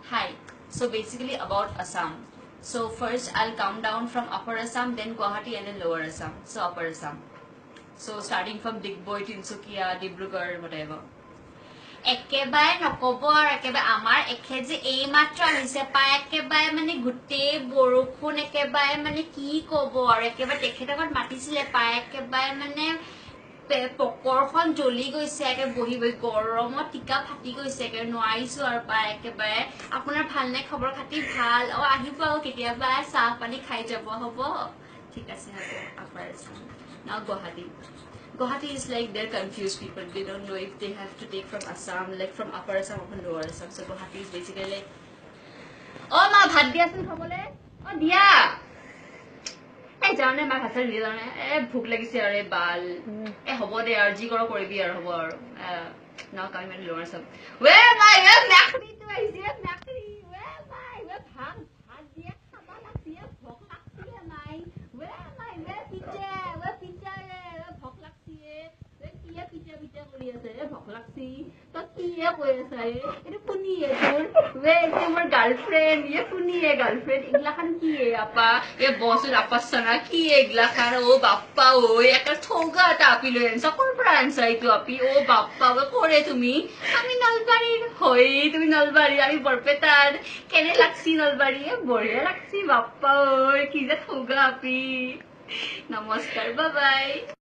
Hi. So basically about Assam. So first I'll count down from Upper Assam, then Guwahati, and then Lower Assam. So Upper Assam. So starting from Digboi, Tinsukia, Dibrugarh, whatever. একেবাৰে নকব আৰু একেবাৰে আমাৰ এখে যে এই মাত্ৰ আহিছে পায় একেবাৰে মানে গোটেই বৰষুণ একেবাৰে মানে কি কব আৰু একেবাৰে তেখেতক মাতিছিলে পায় একেবাৰে মানে পকৰখন জ্বলি গৈছে একে বহি বহি গৰমত টিকা ফাটি গৈছে একে নোৱাৰিছো আৰু পায় একেবাৰে আপোনাৰ ভাল নে খবৰ খাতি ভাল আহিব আৰু কেতিয়াবা চাহ পানী খাই যাব হ'ব ঠিক আছে হ'ব আপোনাৰ নাও Guwahati is like they're confused people. They don't know if they have to take from Assam, like from Upper Assam or from Lower Assam. So Guwahati is basically like, oh ma, bhat diya sun khabole. Oh diya. Hey, jane ma bhat diya jane. Bhook lagise are bal. Hobo de ar ji koro koribi ar hobo ar. Now coming from Lower Assam. Where my nakri to I see nakri. Where my bhat diya khaba lagse bhok lagse my. Where my piche girlfriend, ye puniye girlfriend. Igla khan ki hai apa? Ye boss apasana ki hai igla khan? Oh bappa, oh ye ekar thoga ta api lo ensa kor branch ai tu api? Oh bappa, we kore tumi? Ami Nalbari hoi, tumi Nalbari, ami Borpetar. Kene lagsi Nalbari? Ye borya lagsi bappa, oh ki je thoga api? Namaskar, bye bye.